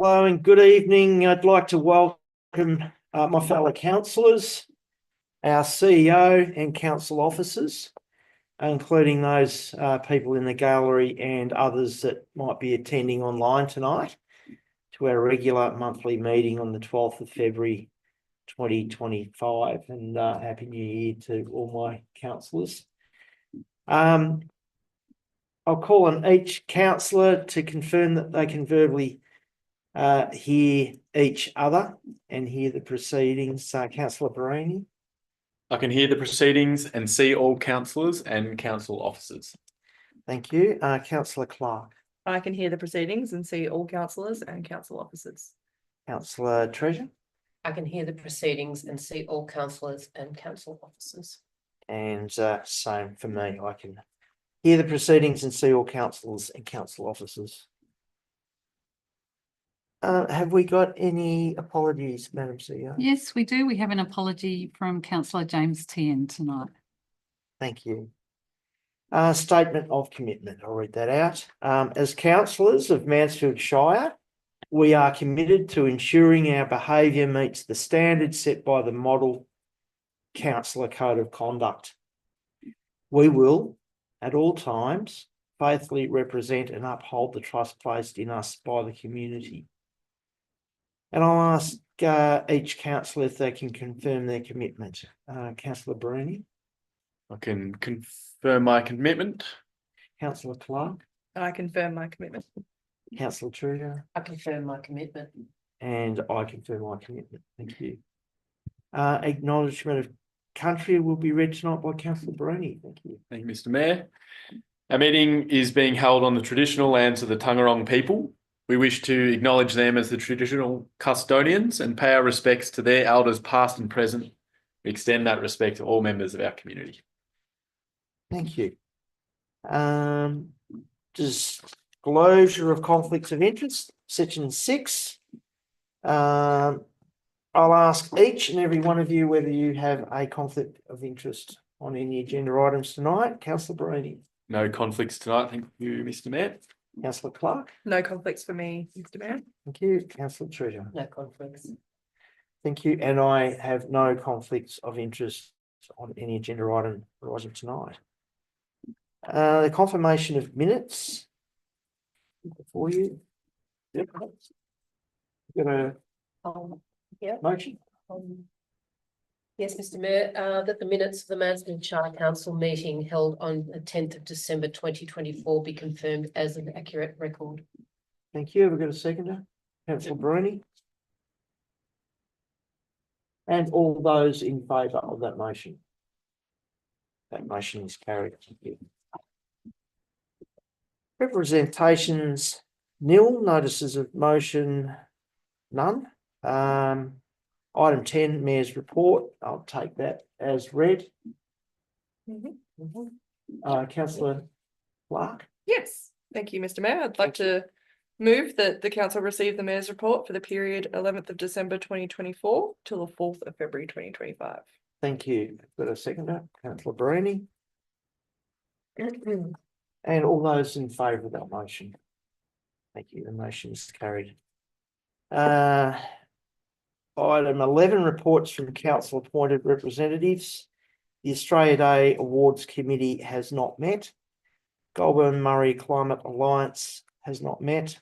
Hello and good evening. I'd like to welcome my fellow councillors, our CEO and council officers, including those people in the gallery and others that might be attending online tonight, to our regular monthly meeting on the 12th of February 2025. And Happy New Year to all my councillors. I'll call on each councillor to confirm that they can verbally hear each other and hear the proceedings. Councillor Barini. I can hear the proceedings and see all councillors and council officers. Thank you. Councillor Clark. I can hear the proceedings and see all councillors and council officers. Councillor Treasure. I can hear the proceedings and see all councillors and council officers. And same for me. I can hear the proceedings and see all councillors and council officers. Have we got any apologies, Madam CEO? Yes, we do. We have an apology from Councillor James Tien tonight. Thank you. Statement of commitment. I'll read that out. As councillors of Mansfield Shire, we are committed to ensuring our behaviour meets the standards set by the Model Councillor Code of Conduct. We will, at all times, faithfully represent and uphold the trust placed in us by the community. And I'll ask each councillor if they can confirm their commitment. Councillor Barini. I can confirm my commitment. Councillor Clark. I confirm my commitment. Councillor Trudeau. I confirm my commitment. And I confirm my commitment. Thank you. Acknowledgement of country will be read tonight by Councillor Barini. Thank you. Thank you, Mr. Mayor. Our meeting is being held on the traditional lands of the Taungurung people. We wish to acknowledge them as the traditional custodians and pay our respects to their elders past and present. We extend that respect to all members of our community. Thank you. Disclosure of conflicts of interest, section 6. I'll ask each and every one of you whether you have a conflict of interest on any agenda items tonight. Councillor Barini. No conflicts tonight. Thank you, Mr. Mayor. Councillor Clark. No conflicts for me, Mr. Mayor. Thank you. Councillor Treasure. No conflicts. Thank you. And I have no conflicts of interest on any agenda item arising tonight. The confirmation of minutes before you. Yep. Got a Yeah. motion? Yes, Mr. Mayor, that the minutes of the Mansfield Shire Council meeting held on the 10th of December 2024 be confirmed as an accurate record. Thank you. Have we got a seconder? Councillor Barini. And all those in favour of that motion? That motion is carried. Thank you. Representations nil. Notices of motion none. Item 10, Mayor's report. I'll take that as read. Councillor Clark. Yes, thank you, Mr. Mayor. I'd like to move that the council receive the Mayor's report for the period 11th of December 2024 till the 4th of February 2025. Thank you. Got a seconder? Councillor Barini. And all those in favour of that motion? Thank you. The motion is carried. Item 11, reports from council appointed representatives. The Australia Day Awards Committee has not met. Goulburn Murray Climate Alliance has not met.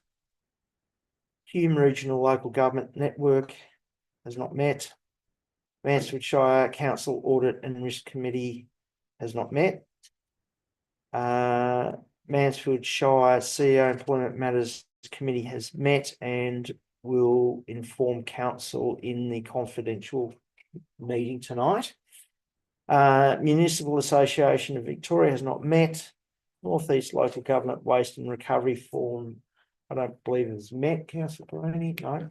Hume Regional Local Government Network has not met. Mansfield Shire Council Audit and Risk Committee has not met. Mansfield Shire CEO Employment Matters Committee has met and will inform council in the confidential meeting tonight. Municipal Association of Victoria has not met. North East Local Government Waste and Recovery Forum, I don't believe has met. Councillor Barini, no.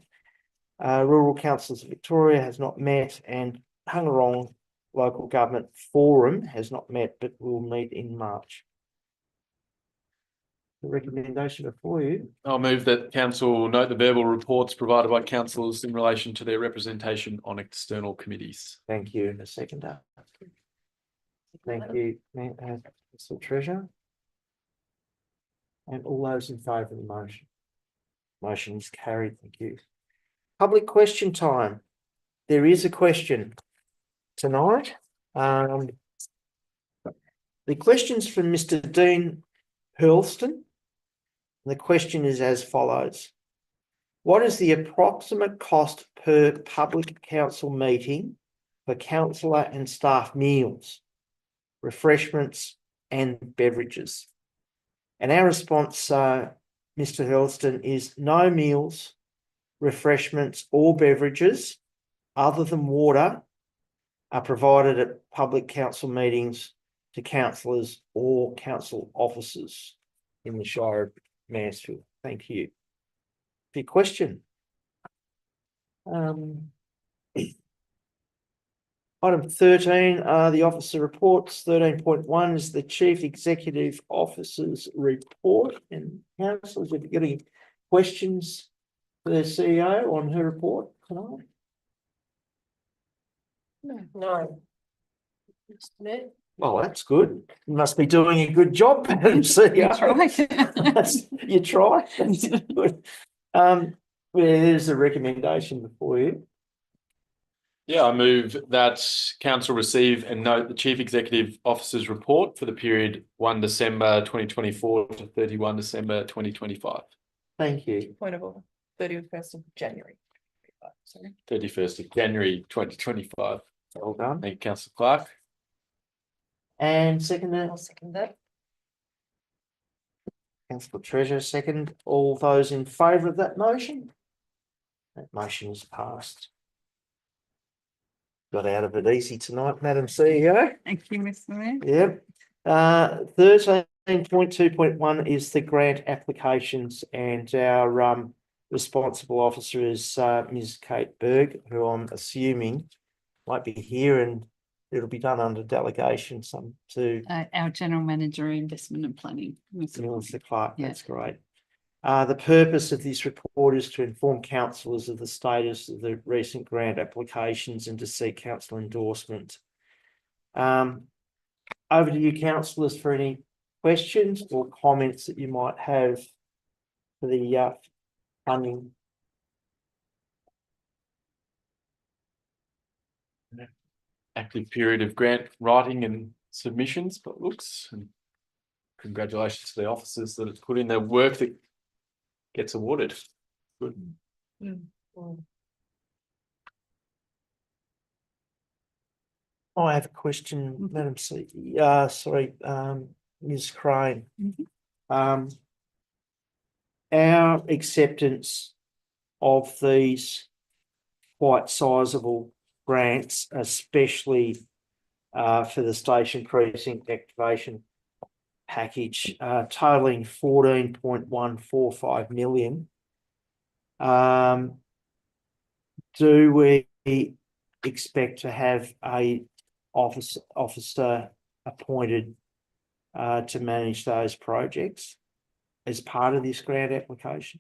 Rural Councils of Victoria has not met, and Taungurung Local Government Forum has not met, but will meet in March. The recommendation before you. I'll move that council note the verbal reports provided by councillors in relation to their representation on external committees. Thank you. And a seconder. Thank you, Mr. Treasurer. And all those in favour of the motion? Motion is carried. Thank you. Public question time. There is a question tonight. The question's from Mr. Dean Hurlston. The question is as follows. What is the approximate cost per public council meeting for councillor and staff meals, refreshments and beverages? And our response, Mr. Hurlston, is no meals, refreshments or beverages other than water are provided at public council meetings to councillors or council officers in the Shire of Mansfield. Thank you. For your question. Item 13 are the officer reports. 13.1 is the Chief Executive Officer's report. And councillors, have you got any questions for the CEO on her report tonight? No. Mr. Mayor? Oh, that's good. You must be doing a good job, Madam CEO. You try. That's good. There's a recommendation before you. Yeah, I move that council receive and note the Chief Executive Officer's report for the period 1 December 2024 to 31 December 2025. Thank you. Point of order, 31st of January. Sorry. 31st of January 2025. Well done. Thank you, Councillor Clark. And second, I'll second that. Councillor Treasurer, second. All those in favour of that motion? That motion is passed. Got out of it easy tonight, Madam CEO. Thank you, Mr. Mayor. Yep. 13.2.1 is the grant applications, and our responsible officer is Ms. Kate Berg, who I'm assuming might be here, and it'll be done under delegation to Our General Manager, Investment and Planning. Melissa Clark. Yeah. That's great. The purpose of this report is to inform councillors of the status of the recent grant applications and to seek council endorsement. Over to you, councillors, for any questions or comments that you might have for the funding. Active period of grant writing and submissions, but looks, and congratulations to the officers that have put in their work that gets awarded. Good. I have a question, Madam Sorry, Ms. Crane. Our acceptance of these quite sizable grants, especially for the station precinct activation package, totaling 14.145 million. Do we expect to have a officer appointed to manage those projects as part of this grant application?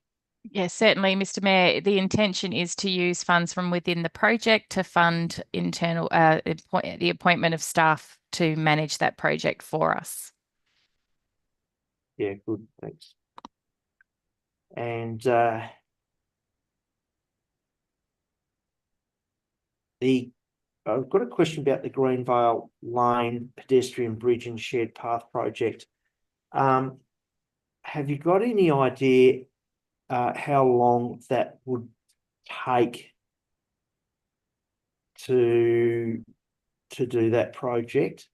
Yes, certainly, Mr. Mayor. The intention is to use funds from within the project to fund internal the appointment of staff to manage that project for us. Yeah, good, thanks. And I've got a question about the Greenvale Lane pedestrian bridge and shared path project. Have you got any idea how long that would take to do that project?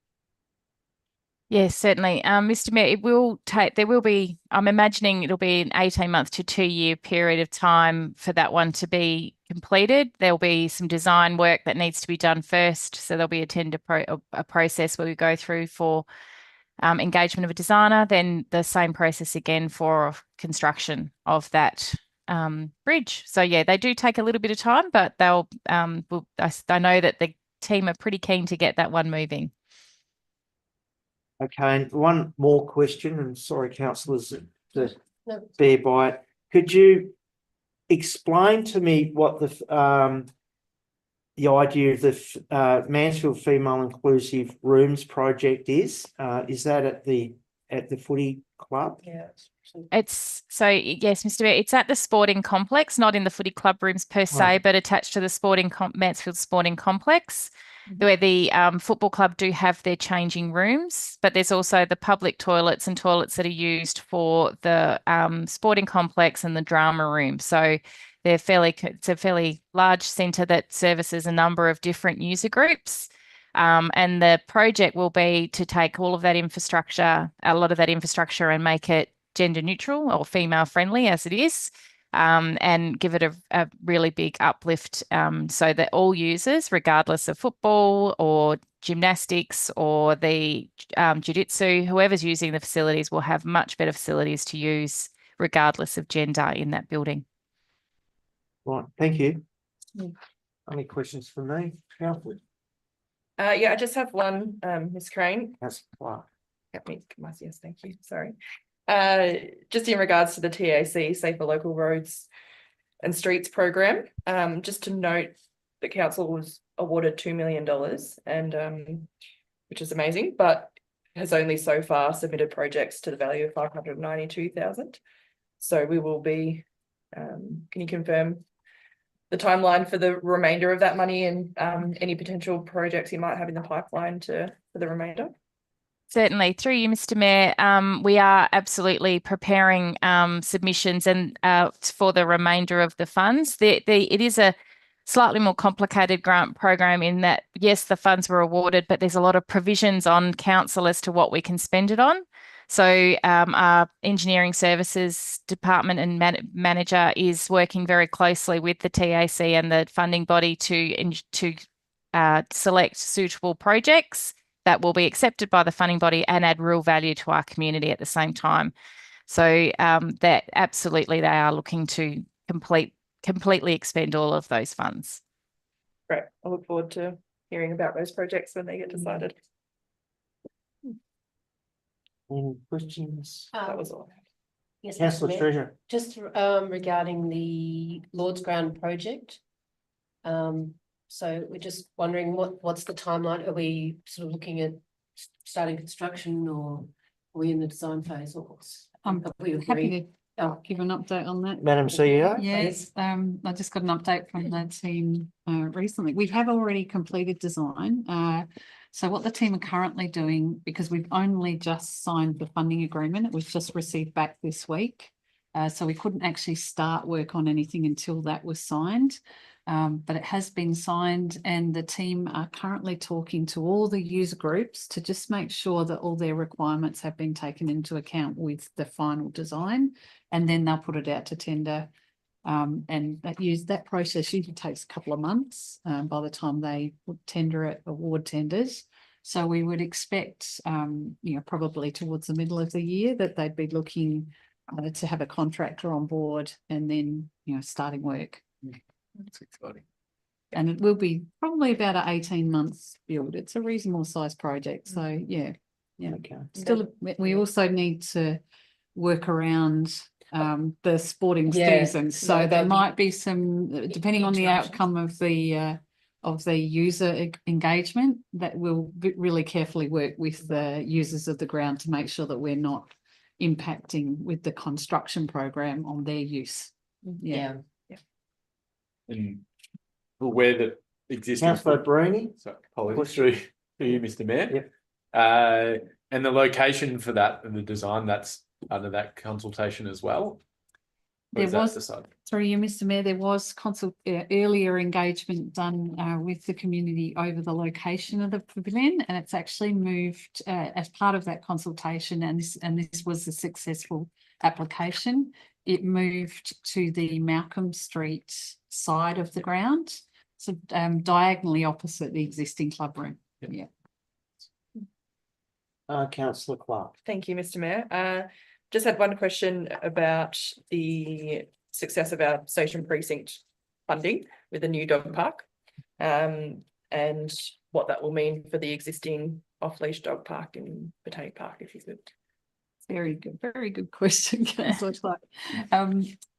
Yes, certainly. Mr. Mayor, it will take, there will be, I'm imagining it'll be an 18-month to 2-year period of time for that one to be completed. There'll be some design work that needs to be done first. So there'll be a tender process where we go through for engagement of a designer, then the same process again for construction of that bridge. So yeah, they do take a little bit of time, but they'll, I know that the team are pretty keen to get that one moving. Okay, and one more question, and sorry, councillors, to No. bear by it. Could you explain to me what the idea of the Mansfield Female Inclusive Rooms project is? Is that at the footy club? Yeah. It's so yes, Mr. Mayor, it's at the sporting complex, not in the footy club rooms per se, Right. but attached to the Mansfield Sporting Complex, Mhm. where the football club do have their changing rooms, but there's also the public toilets and toilets that are used for the sporting complex and the drama room. So it's a fairly large centre that services a number of different user groups. And the project will be to take all of that infrastructure, a lot of that infrastructure, and make it gender neutral or female friendly as it is, and give it a really big uplift, so that all users, regardless of football or gymnastics or the jiu-jitsu, whoever's using the facilities will have much better facilities to use regardless of gender in that building. Right, thank you. Mm. Any questions for me, Councillor? Yeah, I just have one, Ms. Crane. Councillor Clark. Yes, thank you, sorry. Just in regards to the TAC, Safer Local Roads and Streets program, just to note, the council was awarded $2 million and which is amazing, but has only so far submitted projects to the value of 592,000. So we will be, can you confirm the timeline for the remainder of that money and any potential projects you might have in the pipeline for the remainder? Certainly, through you, Mr. Mayor, we are absolutely preparing submissions and for the remainder of the funds. It is a slightly more complicated grant program in that, yes, the funds were awarded, but there's a lot of provisions on council as to what we can spend it on. So our engineering services department and manager is working very closely with the TAC and the funding body to select suitable projects that will be accepted by the funding body and add real value to our community at the same time. So that absolutely they are looking to completely expend all of those funds. Great, I look forward to hearing about those projects when they get decided. Any questions? That was all. Yes, Mr. Councillor Mayor. Treasurer. Just regarding the Lord's Ground project. So we're just wondering what's the timeline? Are we sort of looking at starting construction, or are we in the design phase, or what's? I'm we happy agree? to give an update on that. Madam CEO? Yes, I just got an update from the team recently. We have already completed design. So what the team are currently doing, because we've only just signed the funding agreement, it was just received back this week. So we couldn't actually start work on anything until that was signed. But it has been signed, and the team are currently talking to all the user groups to just make sure that all their requirements have been taken into account with the final design, and then they'll put it out to tender. And that process usually takes a couple of months by the time they tender it, award tenders. So we would expect, probably towards the middle of the year that they'd be looking to have a contractor on board and then, starting work. That's exciting. And it will be probably about an 18 months build. It's a reasonable size project. So yeah. Okay. Still, we also need to work around the sporting Yeah, season. So no, there there'll be might be some, depending on the interruptions. outcome of the user engagement, that we'll really carefully work with the users of the ground to make sure that we're not impacting with the construction program on their use. Yeah. And where the existing. Councillor Brini? So apologies through you, Mr. Mayor. Yep. And the location for that and the design, that's under that consultation as well. There was, through you, Mr. Mayor, there was earlier engagement done with the community over the location of the pavilion, and it's actually moved as part of that consultation, and this was a successful application. It moved to the Malcolm Street side of the ground, so diagonally opposite the existing club room. Yeah. Councillor Clark. Thank you, Mr. Mayor. Just had one question about the success of our station precinct funding with the new dog park, and what that will mean for the existing off-leash dog park in Botanic Park, if you could. Very good question, Councillor Clark.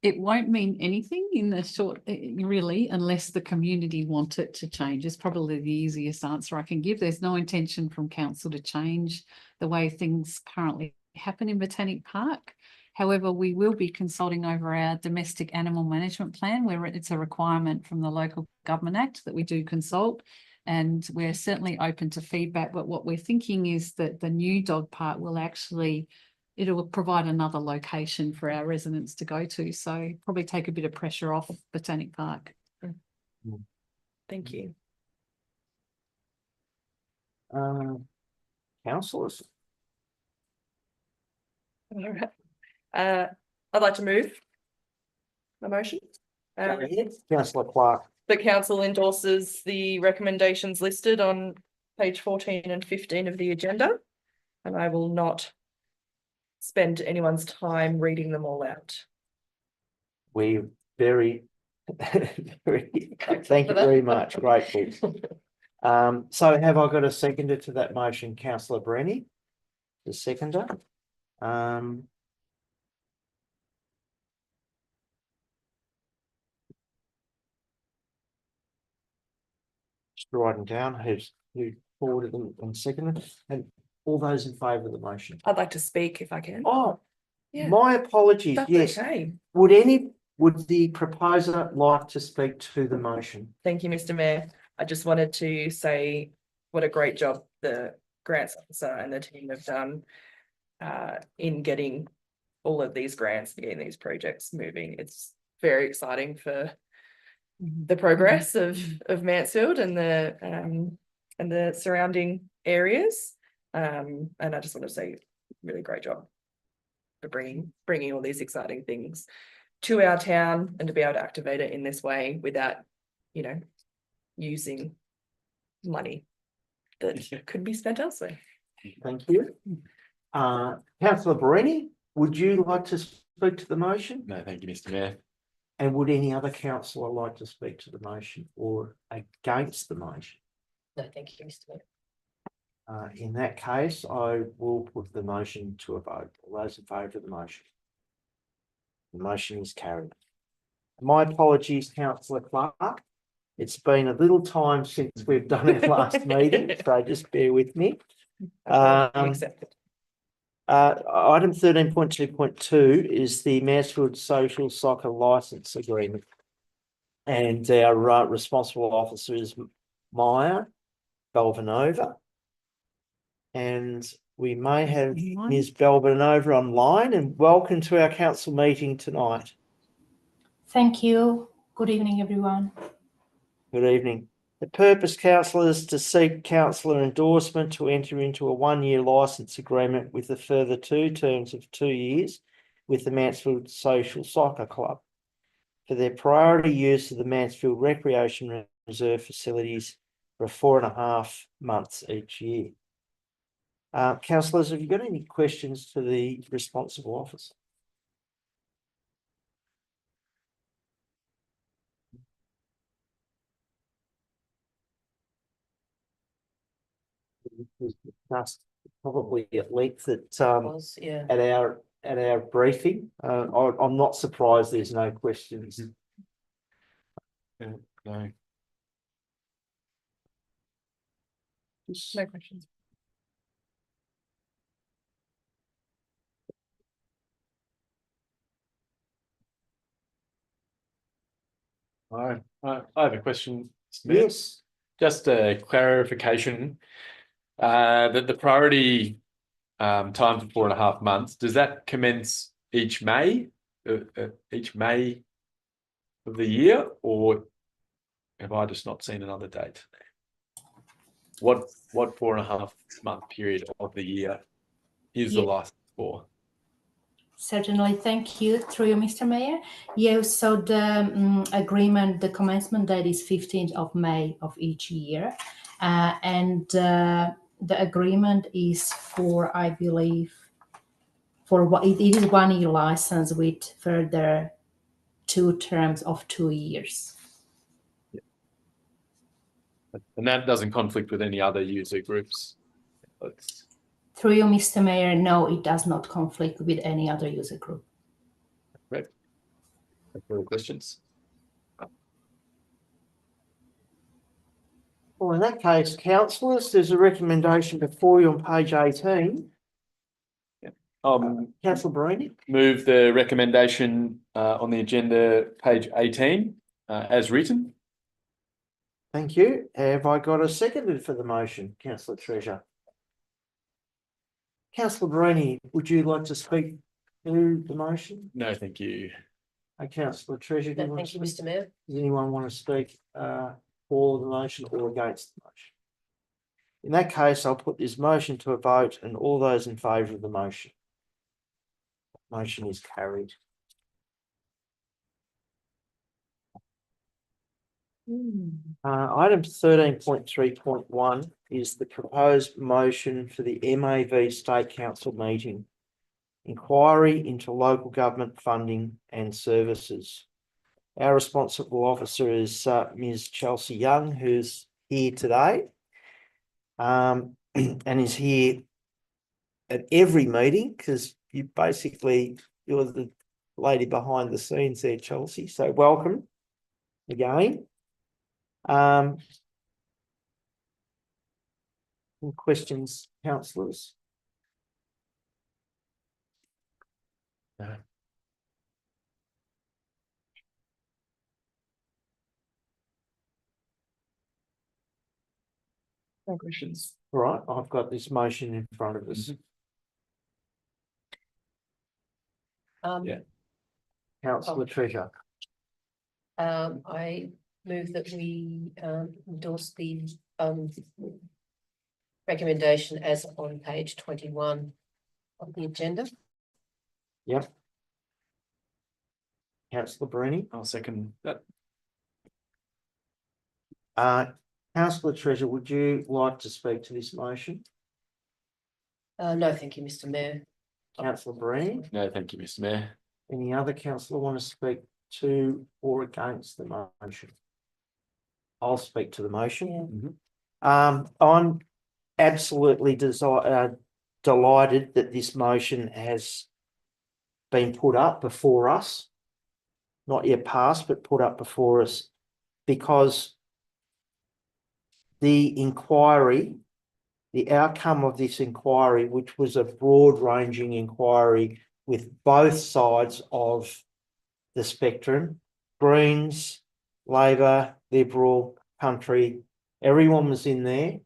It won't mean anything in the short, really, unless the community want it to change. It's probably the easiest answer I can give. There's no intention from council to change the way things currently happen in Botanic Park. However, we will be consulting over our domestic animal management plan, where it's a requirement from the Local Government Act that we do consult, and we're certainly open to feedback. But what we're thinking is that the new dog park will actually, it will provide another location for our residents to go to. So probably take a bit of pressure off Botanic Park. Thank you. Councillors, All right. I'd like to move the motion. go ahead. Councillor Clark. The council endorses the recommendations listed on page 14 and 15 of the agenda, and I will not spend anyone's time reading them all out. We're very, thank you very much. Grateful. So have I got a seconder to that motion, councillor Brenny? The seconder. Just writing down who forwarded them and seconded, and all those in favour of the motion. I'd like to speak if I can. Oh, Yeah, my apologies. that's Yes. okay. Would the proposer like to speak to the motion? Thank you, Mr. Mayor. I just wanted to say what a great job the grants officer and the team have done in getting all of these grants and getting these projects moving. It's very exciting for the progress of Mansfield and the surrounding areas. And I just want to say really great job for bringing all these exciting things to our town, and to be able to activate it in this way without, you know, using money that could be spent elsewhere. Thank you. Councillor Barini, would you like to speak to the motion? No, thank you, Mr. Mayor. And would any other councillor like to speak to the motion or against the motion? No, thank you, Mr. Mayor. In that case, I will put the motion to a vote. All those in favour of the motion? The motion is carried. My apologies, councillor Clark. It's been a little time since we've done our last meeting, so just bear with me. Accepted. Item 13.2.2 is the Mansfield Social Soccer Licence Agreement. And our responsible officer is Maya Belvanova. And we may have Ms. Belvanova online, and welcome to our council meeting tonight. Thank you. Good evening, everyone. Good evening. The purpose, councillor, is to seek councillor endorsement to enter into a 1-year licence agreement with a further 2 terms of 2 years with the Mansfield Social Soccer Club for their priority use of the Mansfield Recreation Reserve facilities for 4.5 months each year. Councillors, have you got any questions to the responsible officer? Was discussed probably at length Yeah. at our briefing. I'm not surprised there's no questions. No. No questions. I have a question, Mr. Mayor. Yes. Just a clarification. That the priority time for 4.5 months, does that commence each May of the year, or have I just not seen another date? What 4.5 month period of the year is the Yeah. license for? Certainly, thank you. Through you, Mr. Mayor. Yeah, so the agreement, the commencement date is 15th of May of each year. And the agreement is for, I believe, for what it is 1-year license with further 2 terms of 2 years. And that doesn't conflict with any other user groups. Through you, Mr. Mayor, no, it does not conflict with any other user group. Great. No further questions? Well, in that case, councillors, there's a recommendation before you on page 18. Councillor Barini. Move the recommendation on the agenda, page 18, as written. Thank you. Have I got a seconded for the motion, Councillor Treasure? Councillor Barini, would you like to speak to the motion? No, thank you. Councillor Treasure, do you No, want thank to you, speak? Mr Mayor. Does anyone want to speak for the motion or against the motion? In that case, I'll put this motion to a vote and all those in favour of the motion. Motion is carried. Item 13.3.1 is the proposed motion for the MAV State Council meeting. Inquiry into local government funding and services. Our responsible officer is Ms. Chelsea Young, who's here today, and is here at every meeting because you're the lady behind the scenes there, Chelsea. So welcome again. Any questions, councillors? No. No questions. All right, I've got this motion in front of us. Yeah. Councillor Treasure. I move that we endorse the recommendation as on page 21 of the agenda. Yep. Councillor Barini. I'll second that. Councillor Treasure, would you like to speak to this motion? No, thank you, Mr Mayor. Councillor Barini. No, thank you, Mr Mayor. Any other councillor want to speak to or against the motion? I'll speak to the motion. I'm absolutely delighted that this motion has been put up before us, not yet passed, but put up before us, because the inquiry, the outcome of this inquiry, which was a broad-ranging inquiry with both sides of the spectrum, Greens, Labor, Liberal, Country, everyone was in there.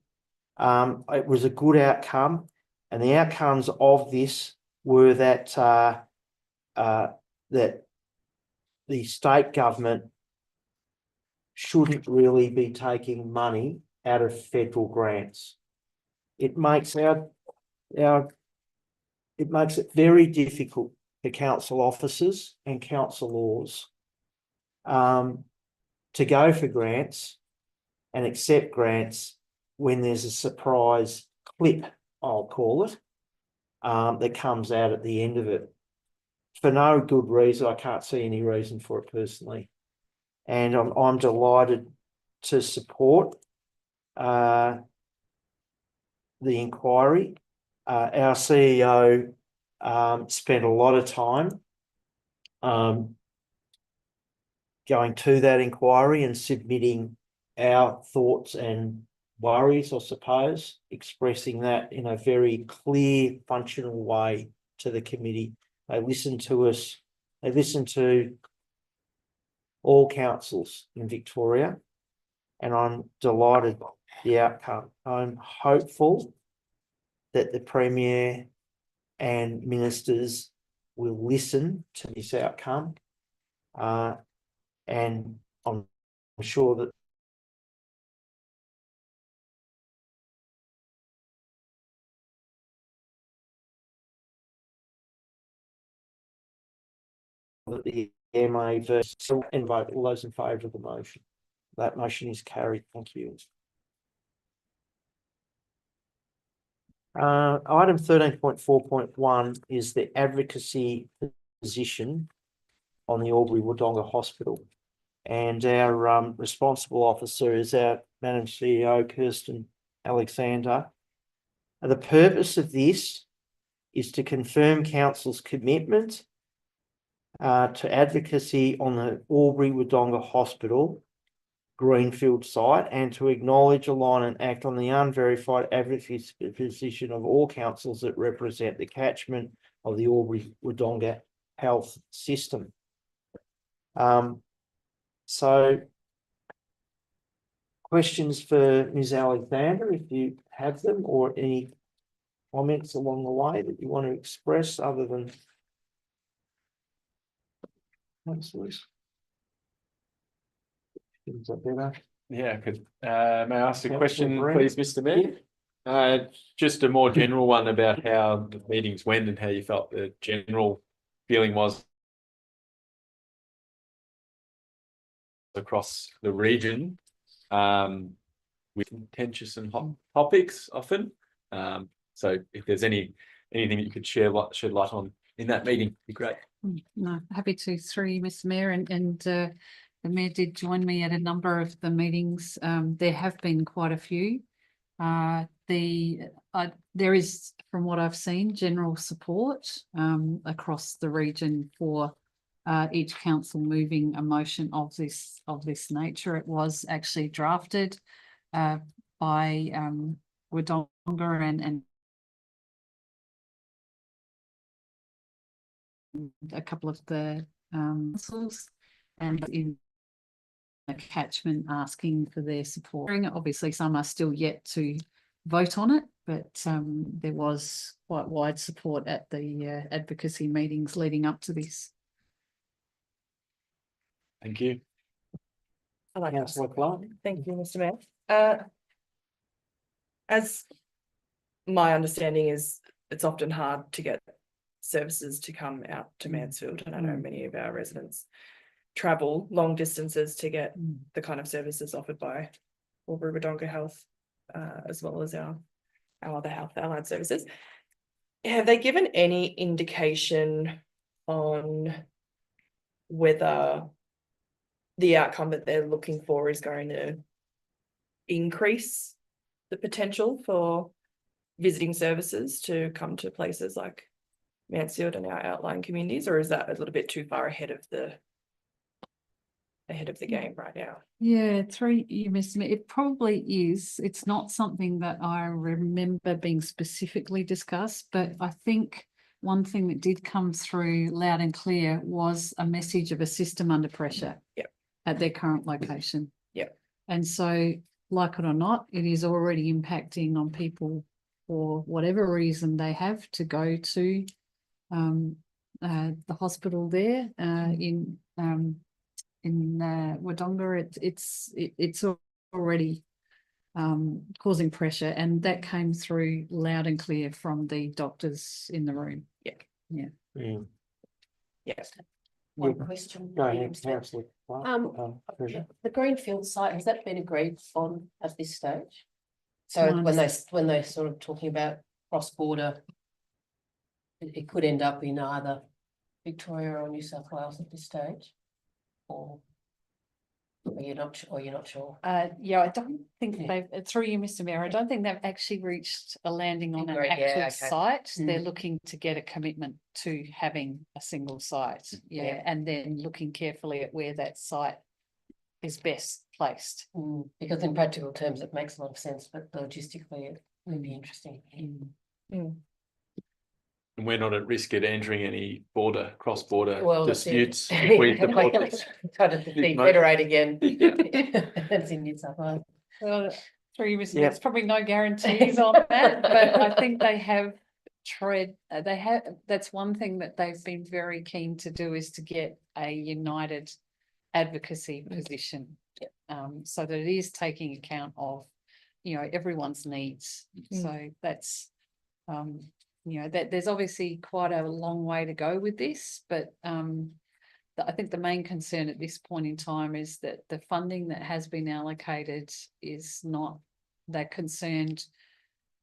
It was a good outcome, and the outcomes of this were that that the state government shouldn't really be taking money out of federal grants. It makes it very difficult for council officers and councillors to go for grants and accept grants when there's a surprise clip, I'll call it, that comes out at the end of it. For no good reason. I can't see any reason for it personally. And I'm delighted to support the inquiry. Our CEO spent a lot of time going to that inquiry and submitting our thoughts and worries, I suppose, expressing that in a very clear, functional way to the committee. They listened to us. They listened to all councils in Victoria, and I'm delighted with the outcome. I'm hopeful that the Premier and ministers will listen to this outcome, and I'm sure that the MAV and vote all those in favour of the motion. That motion is carried. Thank you. Item 13.4.1 is the advocacy position on the Albury-Wodonga Hospital. And our responsible officer is our Madam CEO, Kirsten Alexander. The purpose of this is to confirm Council's commitment to advocacy on the Albury-Wodonga Hospital Greenfield site, and to acknowledge, align and act on the unverified advocacy position of all councils that represent the catchment of the Albury-Wodonga health system. So questions for Ms. Alexander, if you have them, or any comments along the way that you want to express other than councillors? Is that better? Yeah, may I ask a Councillor question, Breen? please, Mr. Mayor? Just a more general one about how the meetings went and how you felt the general feeling was across the region, with contentious and hot topics often. So if there's anything that you could shed light on in that meeting, be great. No, happy to, through you, Mr. Mayor, and the Mayor did join me at a number of the meetings. There have been quite a few. There is, from what I've seen, general support across the region for each council moving a motion of this nature. It was actually drafted by Wodonga and a couple of the councils, and in a catchment asking for their support. Obviously, some are still yet to vote on it, but there was quite wide support at the advocacy meetings leading up to this. Thank you. I like Councillor Clark? Thank you, Mr. Mayor. As my understanding is, it's often hard to get services to come out to Mansfield, and I know many of our residents travel long distances to get the kind of services offered by Albury-Wodonga Health, as well as our other health allied services. Have they given any indication on whether the outcome that they're looking for is going to increase the potential for visiting services to come to places like Mansfield and our outlying communities, or is that a little bit too far ahead of the game right now? Yeah, through you, Mr. Mayor, it probably is. It's not something that I remember being specifically discussed, but I think one thing that did come through loud and clear was a message of a system under pressure. Yep. At their current location. Yep. And so, like it or not, it is already impacting on people for whatever reason they have to go to the hospital there in Wodonga. It's already causing pressure, and that came through loud and clear from the doctors in the room. Yes. One question. Go ahead, councillor Clark. The Greenfield site, has that been agreed on at this stage? So No, when they're sort of talking about cross-border, it could end up in either Victoria or New South Wales at this stage, or you're not sure? Yeah, I don't think Yeah. they've, through you, Mr. Mayor, I don't think they've actually reached a landing on an Agreed, yeah, actual okay. site. They're looking to get a commitment to having a single site, Yeah. and then looking carefully at where that site is best placed. Because in practical terms, it makes a lot of sense, but logistically, it would be interesting. And we're not at risk of entering any cross-border Well, that's it. disputes if we support this. Trying to defederate again. That's in New South Wales. Well, through you, Mr. Yeah. Mayor, there's probably no guarantees on that, but I think they have that's one thing that they've been very keen to do, is to get a united advocacy position. So that it is taking account of, everyone's needs. So that's, that there's obviously quite a long way to go with this, but I think the main concern at this point in time is that the funding that has been allocated is not, they're concerned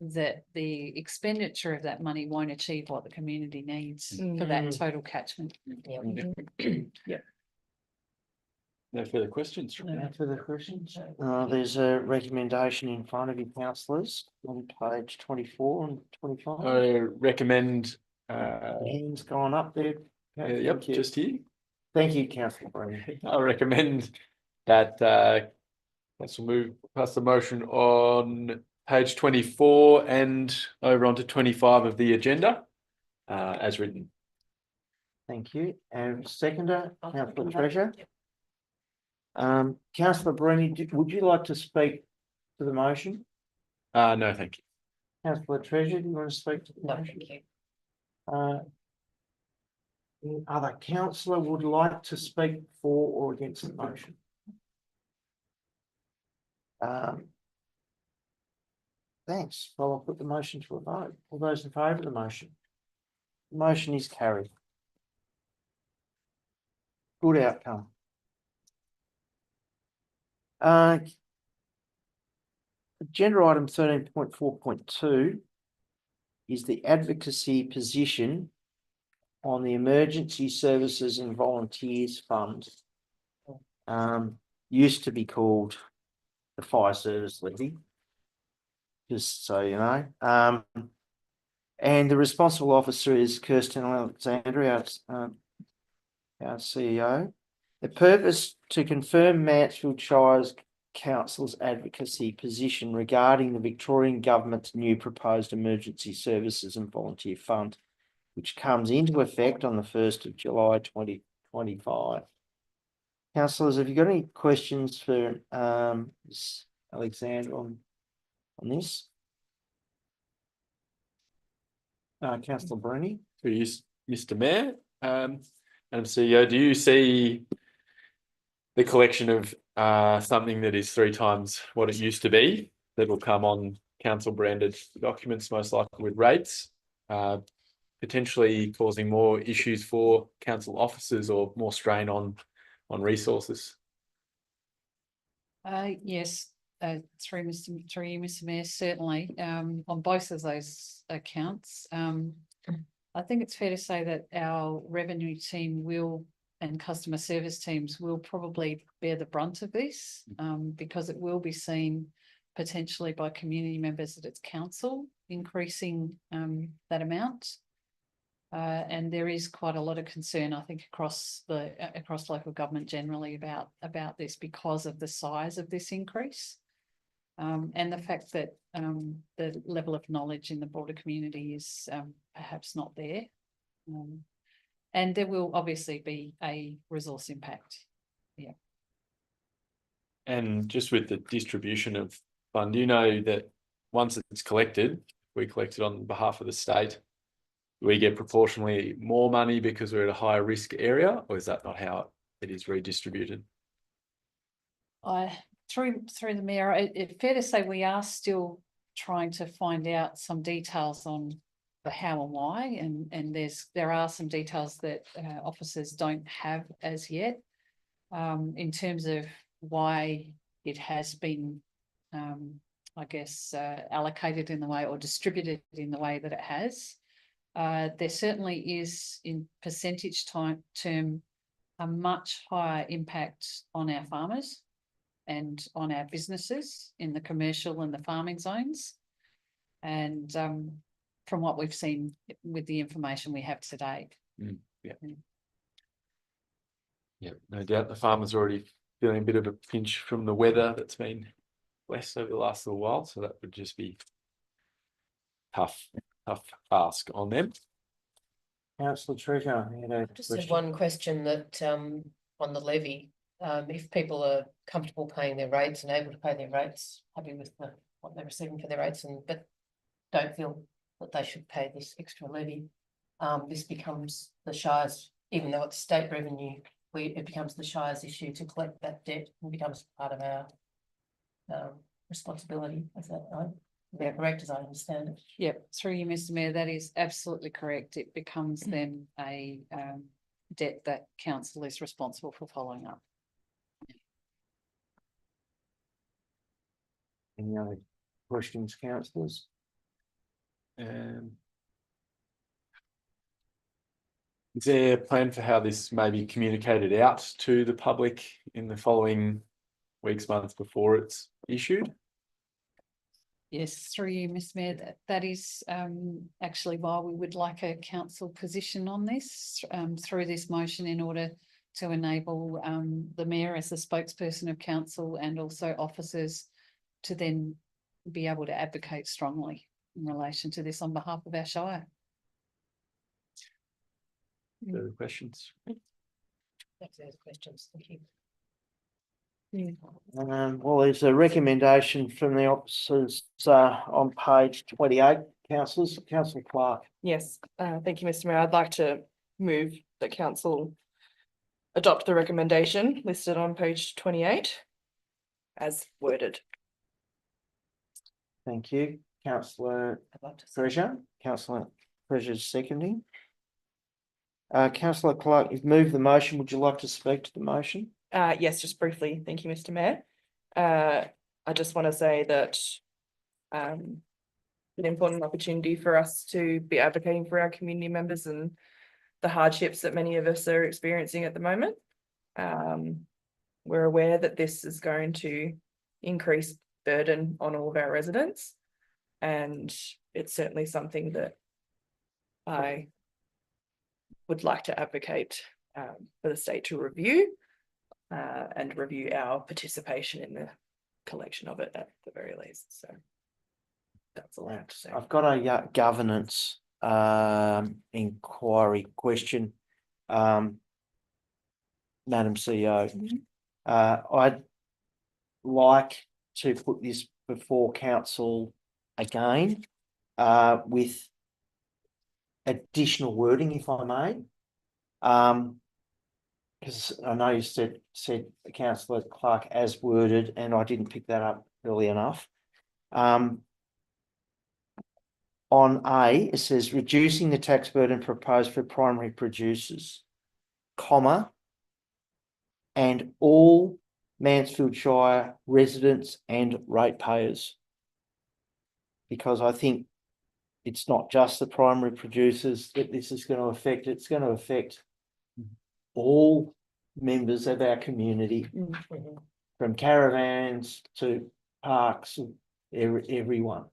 that the expenditure of that money won't achieve what the community needs for that total catchment. Yeah. No further questions. No further questions? There's a recommendation in front of you, councillors, on page 24 and 25. I recommend, Hands going up there. yep, Thank you. just here. Thank you, councillor Breen. I recommend that let's pass the motion on page 24 and over onto 25 of the agenda. as written. Thank you. And seconder, I'll councillor second that. Treasure. Yep. Councillor Bruni, would you like to speak to the motion? No, thank you. Councillor Treasure, do you want to speak to the No, motion? thank you. Any other councillor would like to speak for or against the motion? Thanks. Well, I'll put the motion to a vote. All those in favour of the motion? The motion is carried. Good outcome. Agenda item 13.4.2 is the advocacy position on the Emergency Services and Volunteers Fund. Used to be called the Fire Service Levy, just so you know. And the responsible officer is Kirsten Alexandria, our CEO. The purpose to confirm Mansfield Shire's Council's advocacy position regarding the Victorian Government's new proposed Emergency Services and Volunteer Fund, which comes into effect on the 1st of July 2025. Councillors, have you got any questions for Ms. Alexander on this? Councillor Bruni? For you, Mr. Mayor, and CEO, do you see the collection of something that is 3 times what it used to be that will come on council branded documents, most likely with rates, potentially causing more issues for council officers or more strain on resources? Yes, through you, Mr. Mayor, certainly, on both of those accounts. I think it's fair to say that our revenue team and customer service teams will probably bear the brunt of this, because it will be seen potentially by community members that it's council increasing that amount. And there is quite a lot of concern, I think, across local government generally about this because of the size of this increase, and the fact that the level of knowledge in the broader community is perhaps not there, and there will obviously be a resource impact. Yeah. And just with the distribution of fund, do you know that once it's collected, we collect it on behalf of the state, we get proportionally more money because we're at a higher risk area, or is that not how it is redistributed? Through the mayor, it's fair to say we are still trying to find out some details on the how and why, and there are some details that officers don't have as yet, in terms of why it has been, I guess, allocated in the way or distributed in the way that it has. There certainly is, in percentage term, a much higher impact on our farmers and on our businesses in the commercial and the farming zones. And from what we've seen with the information we have to date. Yeah, no doubt the farmers are already feeling a bit of a pinch from the weather that's been blessed over the last little while. So that would just be tough ask on them. Councillor Treasure, you know, Just had one question that on the levy, if people are comfortable paying their rates and able to pay their rates, happy with what they're receiving for their rates, but don't feel that they should pay this extra levy, this becomes the Shire's, even though it's state revenue, it becomes the Shire's issue to collect that debt and becomes part of our responsibility. Is that right? They're correct, as I understand it. Yep, through you, Mr. Mayor, that is absolutely correct. It becomes then a debt that council is responsible for following up. any other questions, councillors? Is there a plan for how this may be communicated out to the public in the following weeks, months before it's issued? Yes, through you, Mr. Mayor, that is actually why we would like a council position on this through this motion, in order to enable the mayor as the spokesperson of council and also officers to then be able to advocate strongly in relation to this on behalf of our Shire. Further questions? That's those questions. Thank you. Well, there's a recommendation from the officers on page 28, councillors, Councillor Clark. Yes, thank you, Mr. Mayor. I'd like to move that council adopt the recommendation listed on page 28 as worded. Thank you. Councillor I'd like to say. Treasure, Councillor Treasure's seconding. Councillor Clark, you've moved the motion. Would you like to speak to the motion? Yes, just briefly. Thank you, Mr. Mayor. I just want to say that an important opportunity for us to be advocating for our community members and the hardships that many of us are experiencing at the moment. We're aware that this is going to increase burden on all of our residents, and it's certainly something that I would like to advocate for the state to review and review our participation in the collection of it at the very least. So that's all I have to say. I've got a governance inquiry question. Madam CEO, I'd like to put this before council again with additional wording, if I may. Because I know you said Councillor Clark as worded, and I didn't pick that up early enough. On A, it says reducing the tax burden proposed for primary producers, comma, and all Mansfield Shire residents and ratepayers. Because I think it's not just the primary producers that this is going to affect, it's going to affect all members of our community, from caravans to parks, everyone.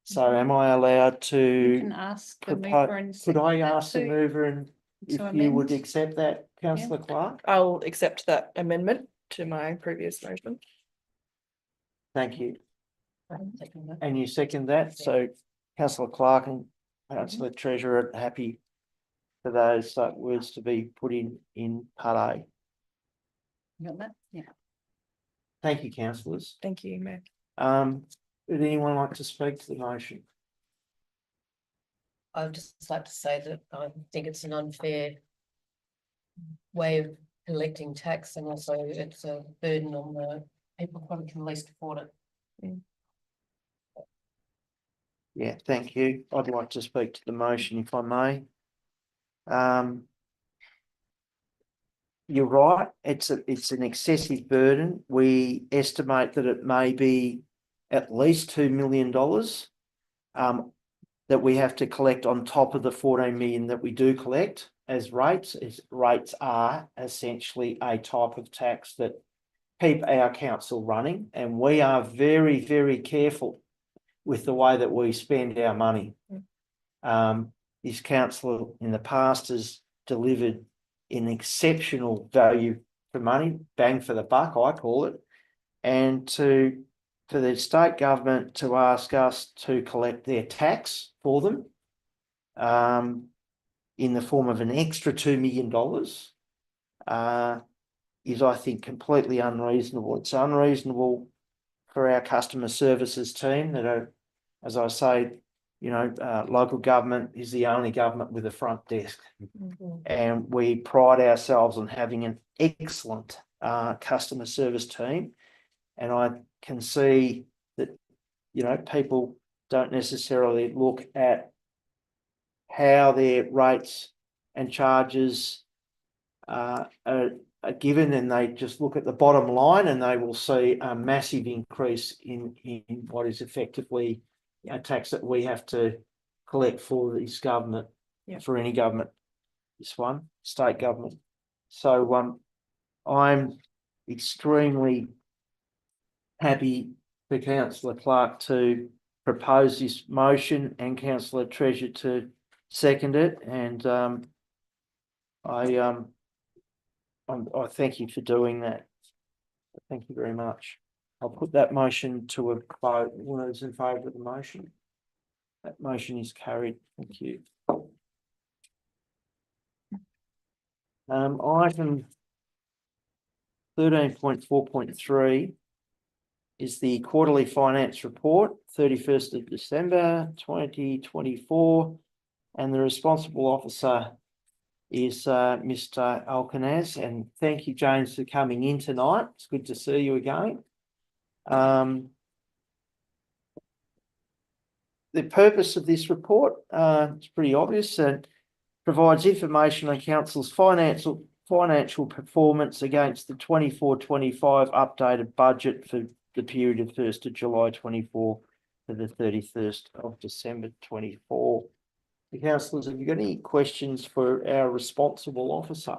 So am I allowed You can to ask the mover and could I seconder ask the to- mover and if to you would amend? accept that, Councillor Clark? I'll accept that amendment to my previous motion. Thank you. Second that. And you second that, so Councillor Clark and Councillor Treasurer are happy for those words to be put in part A. You got that? Yeah. Thank you, councillors. Thank you, Mayor. Would anyone like to speak to the motion? I'd just like to say that I think it's an unfair way of collecting tax, and also it's a burden on the people who probably can least afford it. Yeah, thank you. I'd like to speak to the motion if I may. You're right, it's an excessive burden. We estimate that it may be at least $2 million that we have to collect on top of the 14 million that we do collect as rates. As rates are essentially a type of tax that keep our council running, and we are very, very careful with the way that we spend our money. This council in the past has delivered an exceptional value for money, bang for the buck, I call it, and for the state government to ask us to collect their tax for them in the form of an extra $2 million is, I think, completely unreasonable. It's unreasonable for our customer services team that are, as I say, you know, local government is the only government with a front desk. And we pride ourselves on having an excellent customer service team. And I can see that, you know, people don't necessarily look at how their rates and charges are given, and they just look at the bottom line and they will see a massive increase in what is effectively a tax that we have to collect for this government, for any government, this one, state government. So I'm extremely happy for Councillor Clark to propose this motion and Councillor Treasure to second it, and I thank you for doing that. Thank you very much. I'll put that motion to a vote. All those in favour of the motion? That motion is carried. Thank you. Item 13.4.3 is the quarterly finance report, 31st of December 2024, and the responsible officer is Mr. Alcaraz. And thank you, James, for coming in tonight. It's good to see you again. The purpose of this report, it's pretty obvious, and provides information on council's financial performance against the 24-25 updated budget for the period of 1st of July 24 to the 31st of December 24. The councillors, have you got any questions for our responsible officer?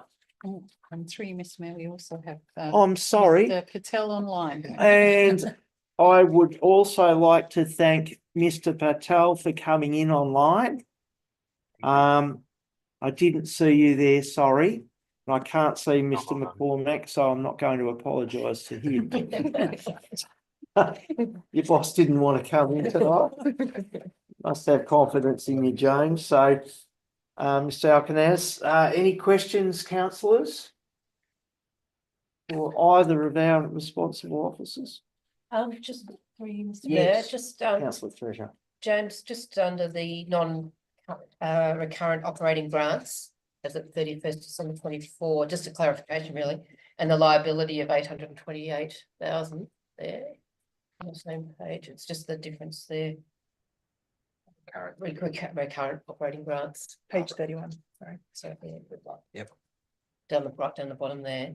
And through you, Mr. Mayor, we also have. I'm sorry. Mr. Patel online. And I would also like to thank Mr. Patel for coming in online. I didn't see you there, sorry. And I can't see Mr. McCormack, so I'm not going to apologise to him. Your boss didn't want to come in tonight. Must have confidence in you, James. So, Mr. Alcaraz, any questions, councillors? Or either of our responsible officers? Just for you, Mr. Yes. Mayor, Councillor Treasure. James, just under the recurrent operating grants as at 31st December 24, just a clarification really, and the liability of 828,000 there on the same page. It's just the difference there. Recurrent operating grants. Page 31, sorry. So yeah, good luck. Yep. Down the bottom there.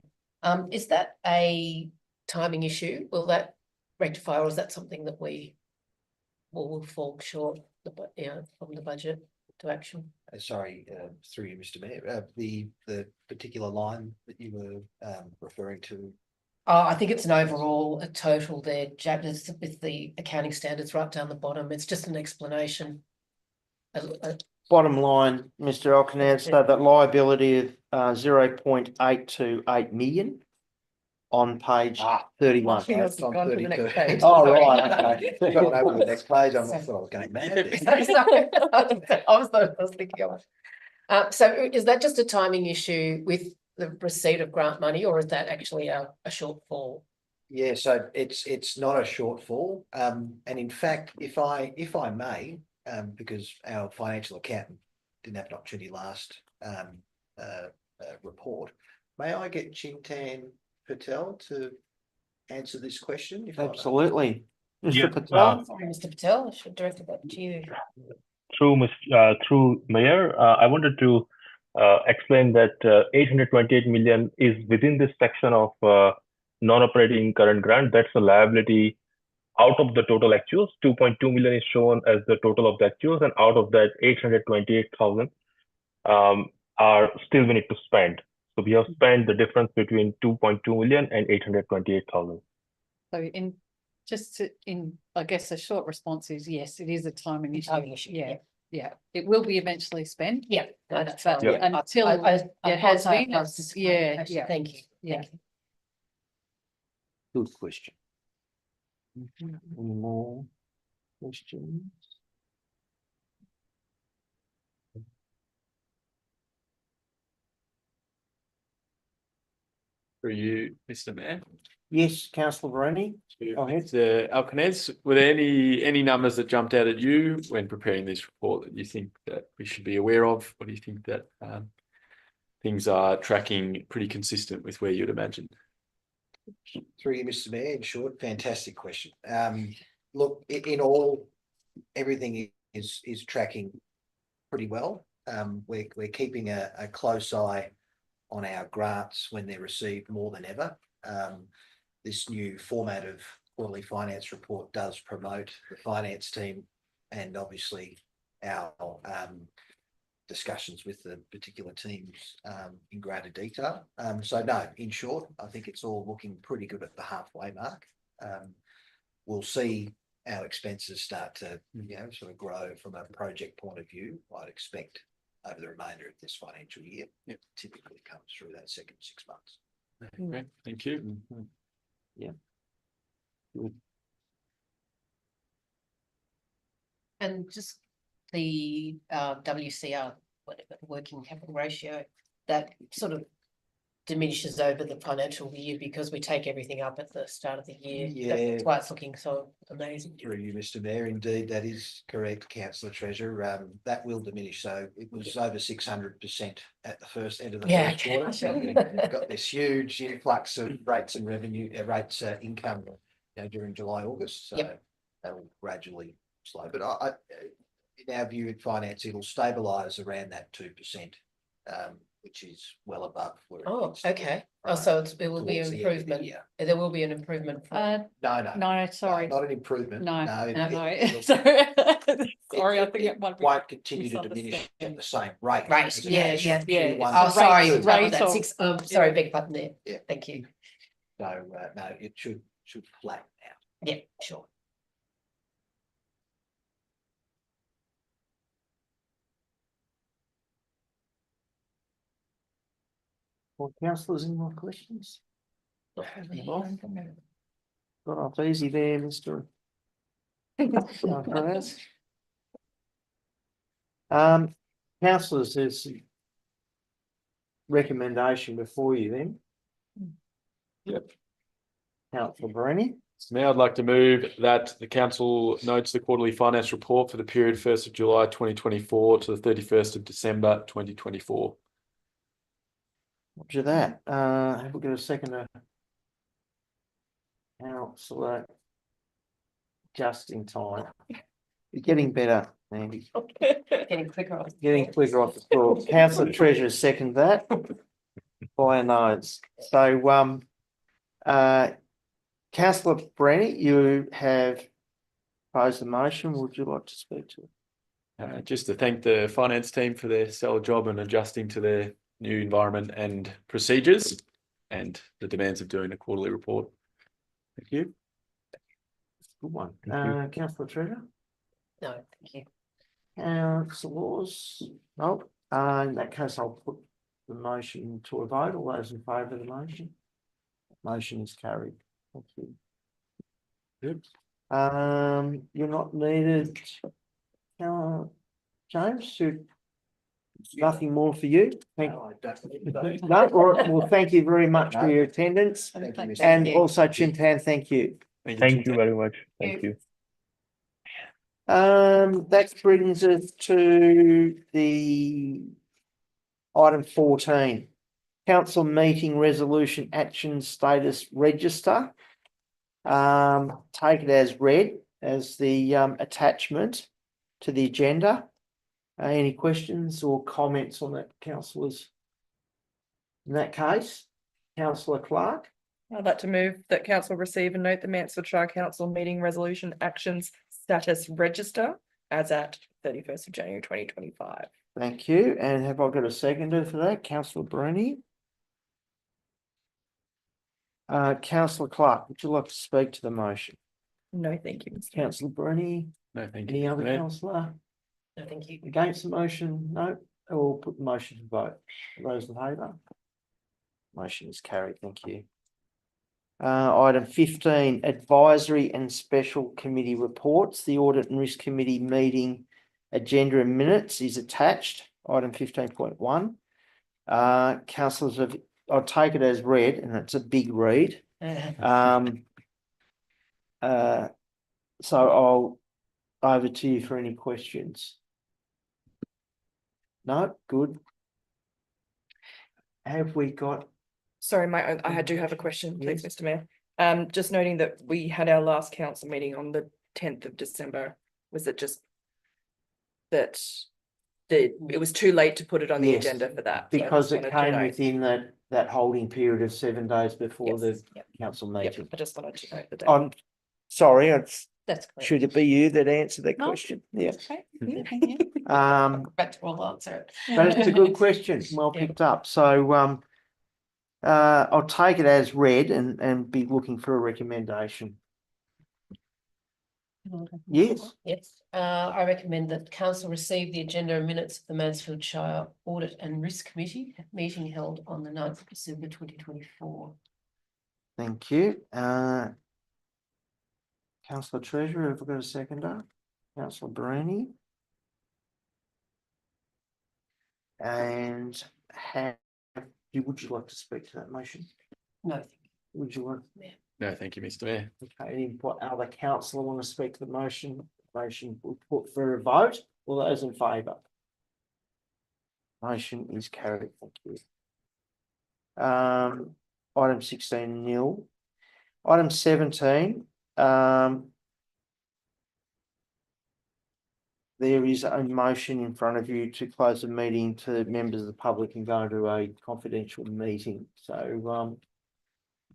Is that a timing issue? Will that rectify, or is that something that we will fall short from the budget to action? Sorry, through you, Mr. Mayor, the particular line that you were referring to. I think it's an overall, a total there, Jack, with the accounting standards right down the bottom. It's just an explanation. Bottom line, Mr. Alcaraz, so that liability of 0.828 million on page 31. He must have gone to the next page. Oh, right, okay. Going over to the next page, I thought I was going mad there. I was thinking of it. So is that just a timing issue with the receipt of grant money, or is that actually a shortfall? Yeah, so it's not a shortfall. And in fact, if I may, because our financial accountant didn't have an opportunity last report, may I get Chintan Patel to answer this question? Absolutely. Mr. Yeah, Patel? Sorry, Mr. Patel, I should direct that to you. Through Mayor, I wanted to explain that 828 million is within this section of non-operating current grant. That's a liability out of the total actuals. 2.2 million is shown as the total of the actuals, and out of that 828,000 are still we need to spend. So we have spent the difference between 2.2 million and 828,000. So I guess a short response is yes, it is a timing issue. Timing issue, Yeah, yeah. It will be eventually spent. Yeah, no, that's But fine. until it has been, yeah. Thank you. Yeah. Thank you. Good question. Any more questions? For you, Mr. Mayor. Yes, councillor Baroni. Go ahead. Mr. Alcaraz, were there any numbers that jumped out at you when preparing this report that you think that we should be aware of? Or do you think that things are tracking pretty consistent with where you'd imagine? Through you, Mr. Mayor, in short, fantastic question. Look, in all, everything is tracking pretty well. We're keeping a close eye on our grants when they're received more than ever. This new format of quarterly finance report does promote the finance team and obviously our discussions with the particular teams in greater detail. So no, in short, I think it's all looking pretty good at the halfway mark. We'll see our expenses start to, sort of grow from a project point of view. I'd expect over the remainder of this financial year. It typically comes through that second 6 months. Okay, thank you. Yeah. Good. And just the WCR, whatever, working capital ratio, that sort of diminishes over the financial year because we take everything up at the start of the year. Yeah. That's why it's looking so amazing. Through you, Mr. Mayor, indeed, that is correct, councillor Treasurer. That will diminish. So it was over 600% at the first end of the Yeah, first quarter. So okay. we've got this huge influx of rates and revenue, income, during July, August. So Yep. that will gradually slow. But I in our view, in finance, it'll stabilise around that 2%, which is well above where it Oh, needs to be, okay. Oh, right, so it will be towards an the end of the improvement. year. There will be an improvement. Uh, No, no, sorry. not an improvement. No, it- no, it'll- sorry. Sorry, I it- think it it might be. won't continue to diminish at the same rate. Right, as it yeah, has yeah, from yeah. Q1 Oh, to sorry, Q2. Rate that of- six, sorry, yeah. beg your pardon there. Yeah. Thank you. So, no, it should flatten out. Yeah, sure. Well, councillors, any more questions? Not really. Got off easy there, Mr. Perez. Councillors, there's a recommendation before you then. Yep. Councillor Brenny. So now I'd like to move that the council notes the quarterly finance report for the period 1st of July 2024 to the 31st of December 2024. Roger that. Have we got a second to councillor? Just in time. You're getting better, Andy. Getting quicker off. Getting quicker off the floor. Councillor Treasurer second that by a nose. So, councillor Brenny, you have posed the motion. Would you like to speak to it? Just to thank the finance team for their stellar job in adjusting to their new environment and procedures and the demands of doing a quarterly report. Thank you. Good one. Thank Councillor Treasurer? No, thank you. Councillors? No. In that case, I'll put the motion to a vote. All those in favour of the motion? Motion is carried. Thank you. Good. You're not needed. James, nothing more for you? Thank No, I don't need to. No, all right. Well, thank you very much for your attendance. Thank you, Mr. And Mayor. also Chintan, thank you. Thank you very much. Thank you. That brings us to the item 14. Council meeting resolution action status register. Take it as read as the attachment to the agenda. Any questions or comments on that, councillors? In that case, councillor Clark. I'd like to move that council receive and note the Mansfield Shire Council meeting resolution actions status register as at 31st of January 2025. Thank you. And have I got a seconder for that? Councillor Bruni. Councillor Clark, would you like to speak to the motion? No, thank you, Mr. Mayor. Councillor Bruni, No, thank you. any other Mayor. councillor No, thank you. against the motion? No, or put the motion to vote. Those in favour? Motion is carried. Thank you. Item 15, advisory and special committee reports. The Audit and Risk Committee meeting agenda and minutes is attached. Item 15.1. Councillors have, I'll take it as read, and it's a big read. So I'll over to you for any questions. No, good. Have we got? Sorry, I do have a question, please, Yes. Mr. Mayor. Just noting that we had our last council meeting on the 10th of December. Was it just that it was too late to put it on the Yes, agenda for that? So I Because just it wanted to came note. within that holding period of 7 days before the Yes, yep, council yep, meeting. I just wanted to note the date. I'm sorry, That's correct. should it be you that answered that No. question? Yeah. Okay. Yeah, thank you. Back to all answer it. But it's a good question, well Yeah. picked up. So I'll take it as read and be looking for a recommendation. Yes. Yes, I recommend that council receive the agenda and minutes of the Mansfield Shire Audit and Risk Committee meeting held on the 9th of December 2024. Thank you. Councillor Treasurer, have we got a seconder? Councillor Bruni. And have Would you like to speak to that motion? No, Would you like, No, thank you, Mr. Mayor. okay, any other councillor want to speak to the motion? Motion will put for a vote. All those in favour? Motion is carried. Thank you. Item 16 nil. Item 17, there is a motion in front of you to close the meeting to members of the public and go into a confidential meeting. So,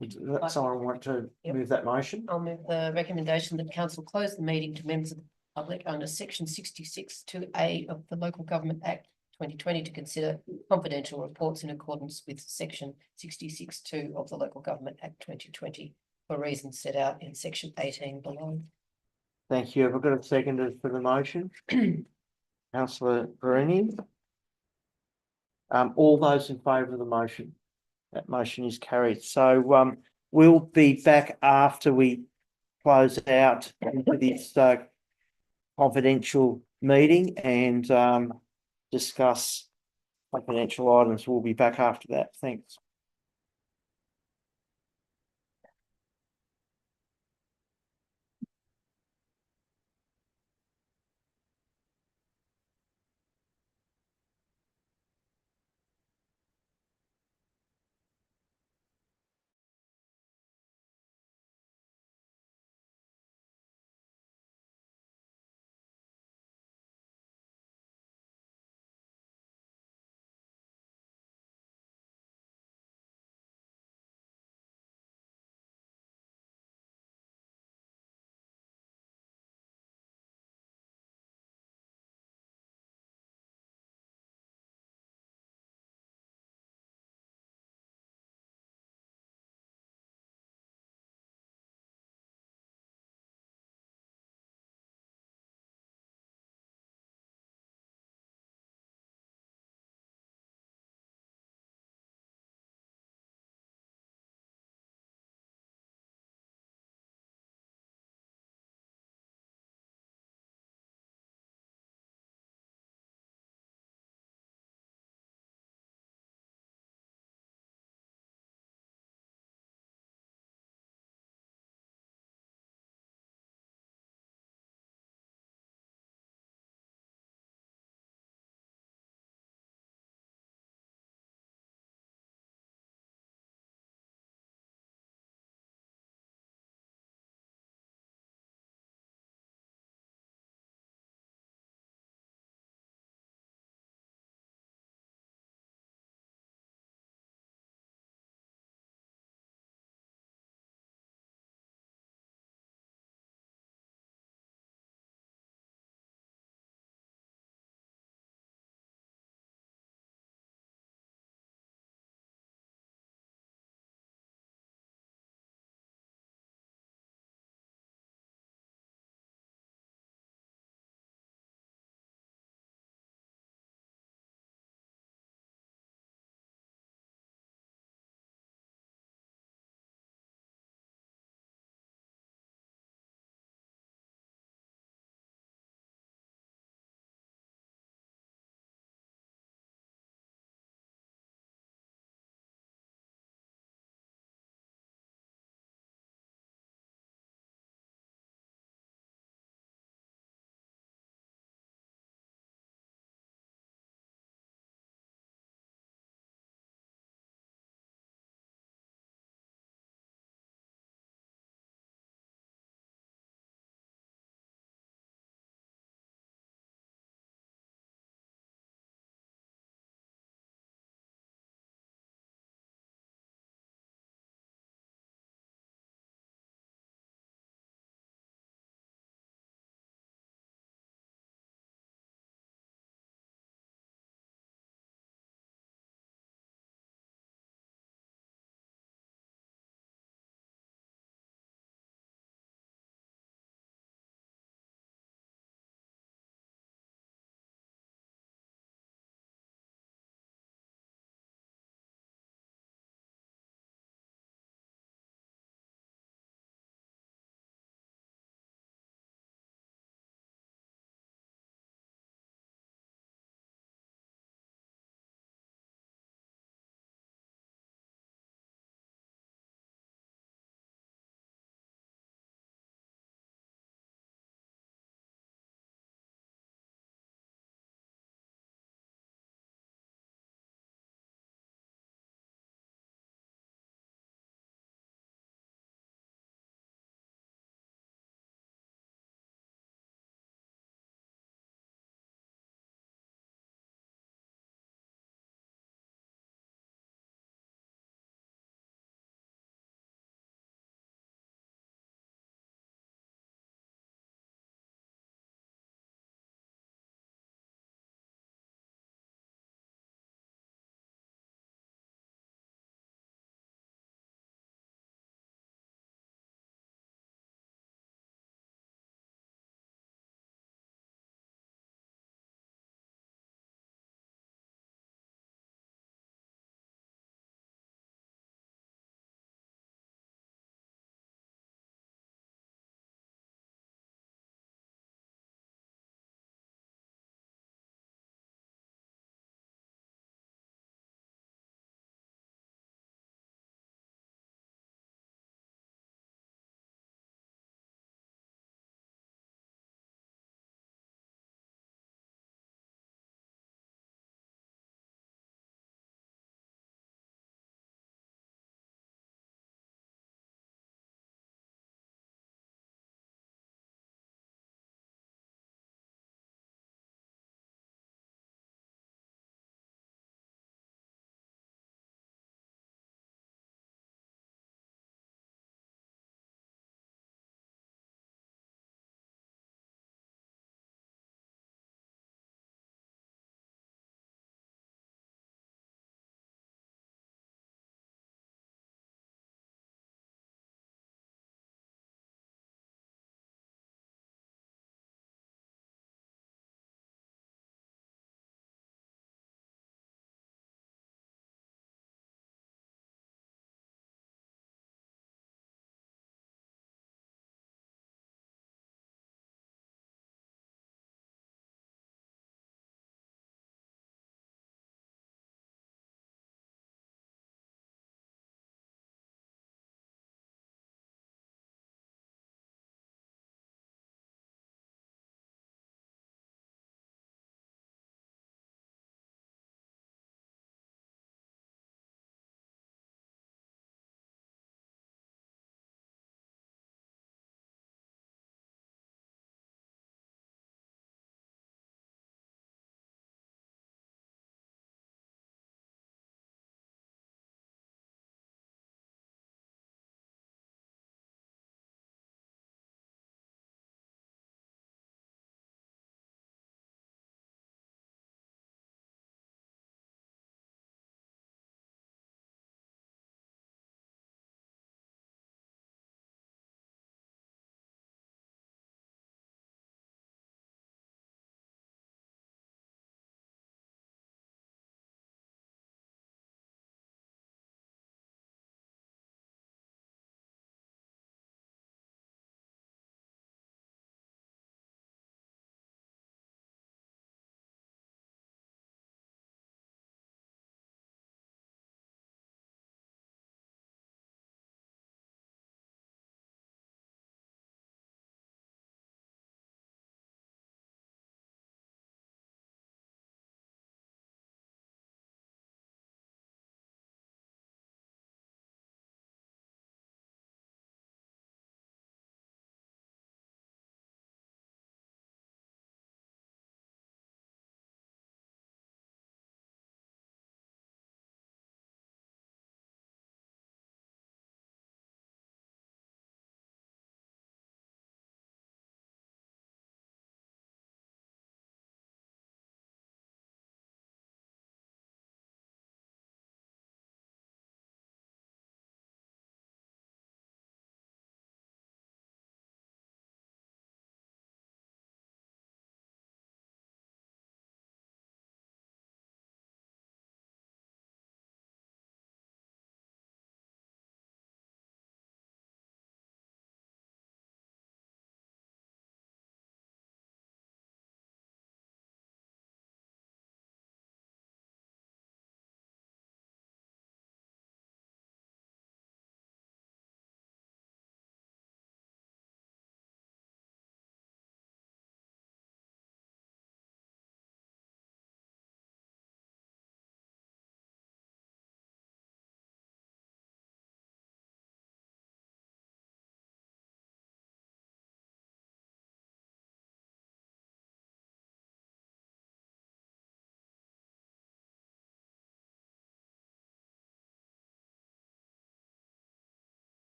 does someone want to Yep. move that motion? I'll move the recommendation that council close the meeting to members of the public under section 66(2)(a) of the Local Government Act 2020 to consider confidential reports in accordance with section 66(2) of the Local Government Act 2020 for reasons set out in section 18 below. Thank you. Have I got a seconder for the motion? Councillor Perini. All those in favour of the motion? That motion is carried. So we'll be back after we close out into this confidential meeting and discuss confidential items. We'll be back after that. Thanks.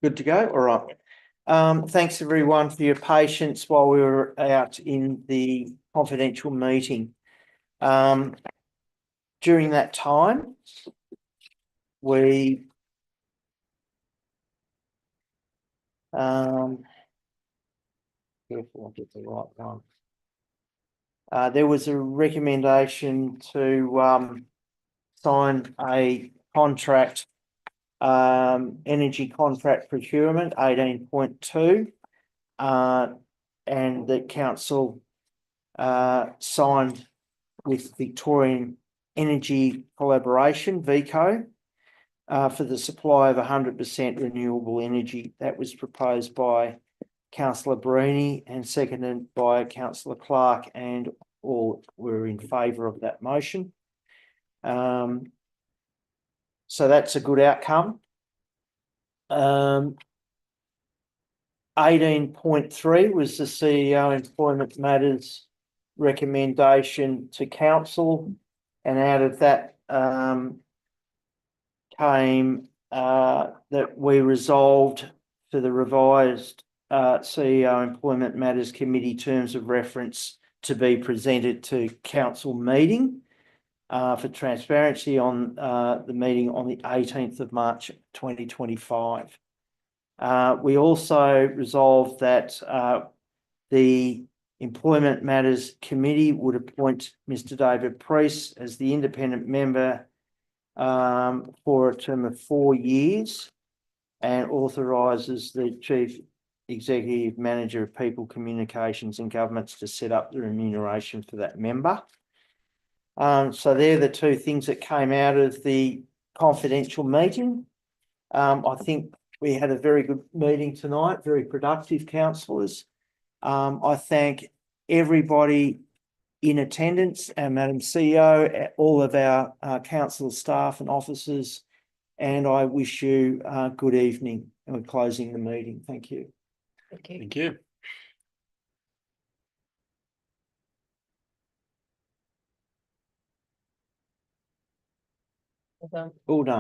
Good to go? All right. Thanks everyone for your patience while we were out in the confidential meeting. During that time, we careful, I get the right one. There was a recommendation to sign a contract, energy contract procurement 18.2, and the council signed with Victorian Energy Collaboration, VECO, for the supply of 100% renewable energy. That was proposed by Councillor Bruni and seconded by Councillor Clark, and all were in favour of that motion. So that's a good outcome. 18.3 was the CEO Employment Matters recommendation to council, and out of that came that we resolved for the revised CEO Employment Matters Committee terms of reference to be presented to council meeting for transparency on the meeting on the 18th of March 2025. We also resolved that the Employment Matters Committee would appoint Mr. David Priest as the independent member for a term of 4 years, and authorises the Chief Executive Manager of People, Communications and Governments to set up the remuneration for that member. So they're the two things that came out of the confidential meeting. I think we had a very good meeting tonight, very productive, councillors. I thank everybody in attendance, our Madam CEO, all of our council staff and officers, and I wish you a good evening. And we're closing the meeting. Thank you. Thank you. Thank you. Well done. All done.